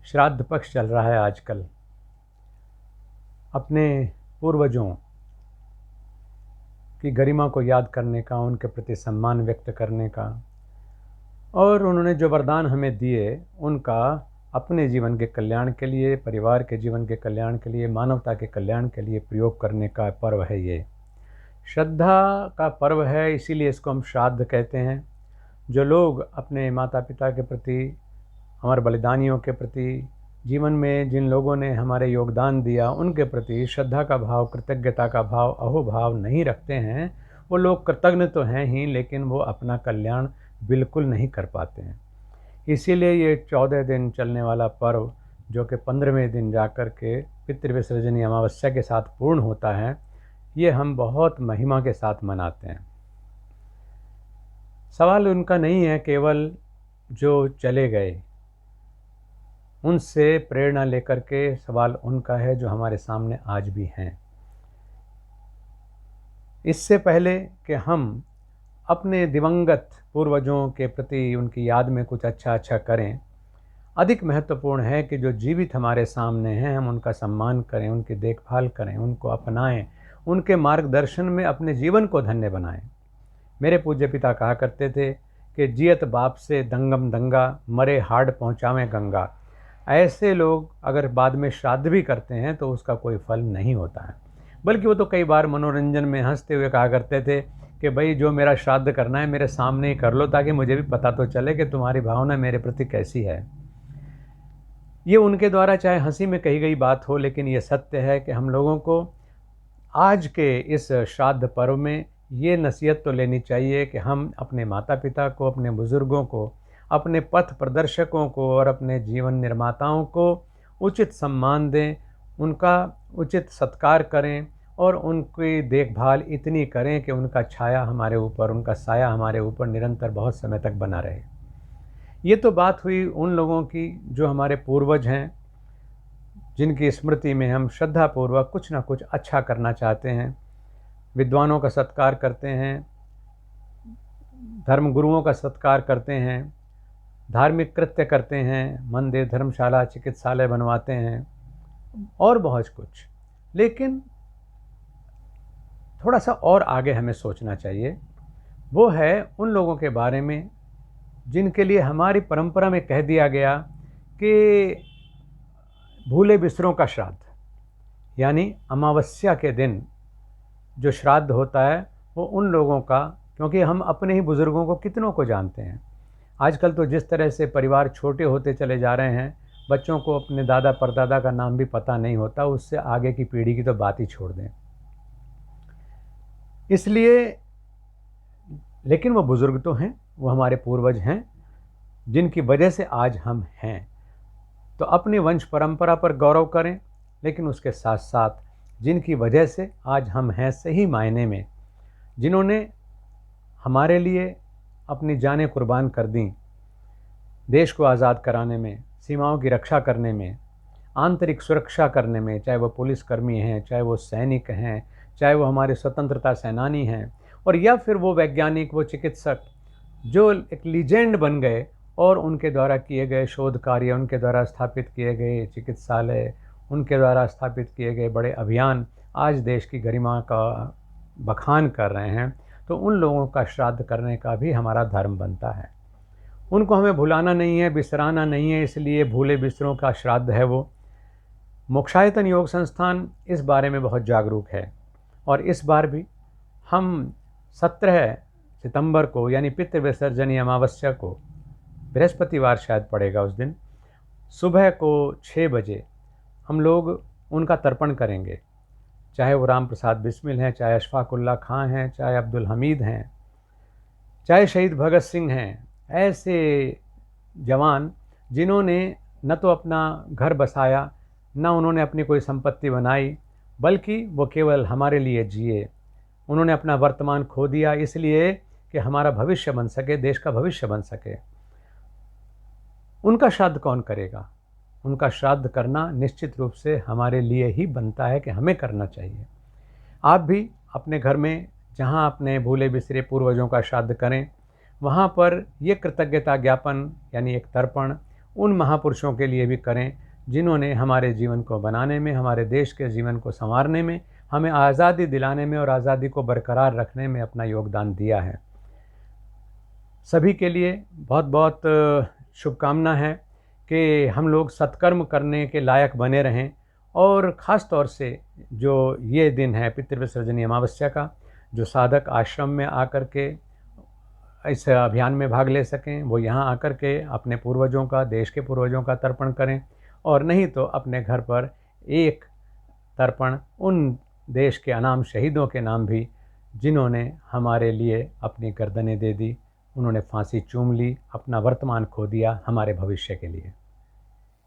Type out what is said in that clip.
श्राद्ध पक्ष चल रहा है आजकल। अपने पूर्वजों की गरिमा को याद करने का, उनके प्रति सम्मान व्यक्त करने का, और उन्होंने जो वरदान हमें दिए उनका अपने जीवन के कल्याण के लिए, परिवार के जीवन के कल्याण के लिए, मानवता के कल्याण के लिए प्रयोग करने का पर्व है। ये श्रद्धा का पर्व है, इसीलिए इसको हम श्राद्ध कहते हैं। जो लोग अपने माता पिता के प्रति, हमारे बलिदानियों के प्रति, जीवन में जिन लोगों ने हमारे योगदान दिया उनके प्रति श्रद्धा का भाव, कृतज्ञता का भाव, अहोभाव नहीं रखते हैं, वो लोग कृतज्ञ तो हैं ही, लेकिन वो अपना कल्याण बिल्कुल नहीं कर पाते हैं। इसीलिए ये 14 दिन चलने वाला पर्व, जो कि 15वें दिन जाकर के पितृविसर्जनी अमावस्या के साथ पूर्ण होता है, ये हम बहुत महिमा के साथ मनाते हैं। सवाल उनका नहीं है केवल जो चले गए, उनसे प्रेरणा लेकर के सवाल उनका है जो हमारे सामने आज भी हैं। इससे पहले कि हम अपने दिवंगत पूर्वजों के प्रति उनकी याद में कुछ अच्छा करें, अधिक महत्वपूर्ण है कि जो जीवित हमारे सामने हैं हम उनका सम्मान करें, उनकी देखभाल करें, उनको अपनाएं, उनके मार्गदर्शन में अपने जीवन को धन्य बनाएं। मेरे पूज्य पिता कहा करते थे कि जियत बाप से दंगम दंगा, मरे हाड़ पहुँचावें गंगा। ऐसे लोग अगर बाद में श्राद्ध भी करते हैं तो उसका कोई फल नहीं होता है, बल्कि वो तो कई बार मनोरंजन में हंसते हुए कहा करते थे कि भाई जो मेरा श्राद्ध करना है मेरे सामने ही कर लो, ताकि मुझे भी पता तो चले कि तुम्हारी भावना मेरे प्रति कैसी है। ये उनके द्वारा चाहे हंसी में कही गई बात हो, लेकिन ये सत्य है कि हम लोगों को आज के इस श्राद्ध पर्व में ये नसीहत तो लेनी चाहिए कि हम अपने माता पिता को, अपने बुज़ुर्गों को, अपने पथ प्रदर्शकों को और अपने जीवन निर्माताओं को उचित सम्मान दें, उनका उचित सत्कार करें और उनकी देखभाल इतनी करें कि उनका छाया हमारे ऊपर, उनका साया हमारे ऊपर निरंतर बहुत समय तक बना रहे। ये तो बात हुई उन लोगों की जो हमारे पूर्वज हैं, जिनकी स्मृति में हम श्रद्धापूर्वक कुछ ना कुछ अच्छा करना चाहते हैं। विद्वानों का सत्कार करते हैं, धर्म गुरुओं का सत्कार करते हैं, धार्मिक कृत्य करते हैं, मंदिर, धर्मशाला, चिकित्सालय बनवाते हैं और बहुत कुछ। लेकिन थोड़ा सा और आगे हमें सोचना चाहिए, वो है उन लोगों के बारे में जिनके लिए हमारी परंपरा में कह दिया गया कि भूले बिसरों का श्राद्ध, यानी अमावस्या के दिन जो श्राद्ध होता है वो उन लोगों का, क्योंकि हम अपने ही बुज़ुर्गों को कितनों को जानते हैं। आजकल तो जिस तरह से परिवार छोटे होते चले जा रहे हैं, बच्चों को अपने दादा परदादा का नाम भी पता नहीं होता, उससे आगे की पीढ़ी की तो बात ही छोड़ दें। इसलिए, लेकिन वो बुज़ुर्ग तो हैं, वो हमारे पूर्वज हैं, जिनकी वजह से आज हम हैं। तो अपनी वंश परंपरा पर गौरव करें, लेकिन उसके साथ साथ जिनकी वजह से आज हम हैं सही मायने में, जिन्होंने हमारे लिए अपनी जानें कुर्बान कर दी, देश को आज़ाद कराने में, सीमाओं की रक्षा करने में, आंतरिक सुरक्षा करने में, चाहे वो पुलिसकर्मी हैं, चाहे वो सैनिक हैं, चाहे वो हमारे स्वतंत्रता सेनानी हैं, और या फिर वो वैज्ञानिक, वो चिकित्सक जो एक लीजेंड बन गए और उनके द्वारा किए गए शोध कार्य, उनके द्वारा स्थापित किए गए चिकित्सालय, उनके द्वारा स्थापित किए गए बड़े अभियान आज देश की गरिमा का बखान कर रहे हैं। तो उन लोगों का श्राद्ध करने का भी हमारा धर्म बनता है। उनको हमें भुलाना नहीं है, बिसराना नहीं है, इसलिए भूले बिसरों का श्राद्ध है वो। मोक्षायतन योग संस्थान इस बारे में बहुत जागरूक है, और इस बार भी हम 17 सितंबर को, यानी पितृविसर्जनी अमावस्या को, बृहस्पतिवार शायद पड़ेगा उस दिन, सुबह को 6 बजे हम लोग उनका तर्पण करेंगे। चाहे वो राम प्रसाद बिस्मिल हैं, चाहे अशफाक उल्लाह खां हैं, चाहे अब्दुल हमीद हैं, चाहे शहीद भगत सिंह हैं, ऐसे जवान जिन्होंने न तो अपना घर बसाया, न उन्होंने अपनी कोई संपत्ति बनाई, बल्कि वो केवल हमारे लिए जिए। उन्होंने अपना वर्तमान खो दिया इसलिए कि हमारा भविष्य बन सके, देश का भविष्य बन सके। उनका श्राद्ध कौन करेगा? उनका श्राद्ध करना निश्चित रूप से हमारे लिए ही बनता है कि हमें करना चाहिए। आप भी अपने घर में जहाँ अपने भूले बिसरे पूर्वजों का श्राद्ध करें, वहाँ पर ये कृतज्ञता ज्ञापन यानी एक तर्पण उन महापुरुषों के लिए भी करें जिन्होंने हमारे जीवन को बनाने में, हमारे देश के जीवन को संवारने में, हमें आज़ादी दिलाने में और आज़ादी को बरकरार रखने में अपना योगदान दिया है। सभी के लिए बहुत बहुत शुभकामना है कि हम लोग सत्कर्म करने के लायक बने रहें, और ख़ास तौर से जो ये दिन है पितृविसर्जनी अमावस्या का, जो साधक आश्रम में आकर के इस अभियान में भाग ले सकें, वो यहाँ आकर के अपने पूर्वजों का, देश के पूर्वजों का तर्पण करें, और नहीं तो अपने घर पर एक तर्पण उन देश के अनाम शहीदों के नाम भी जिन्होंने हमारे लिए अपनी गर्दनें दे दी, उन्होंने फांसी चूम ली, अपना वर्तमान खो दिया हमारे भविष्य के लिए।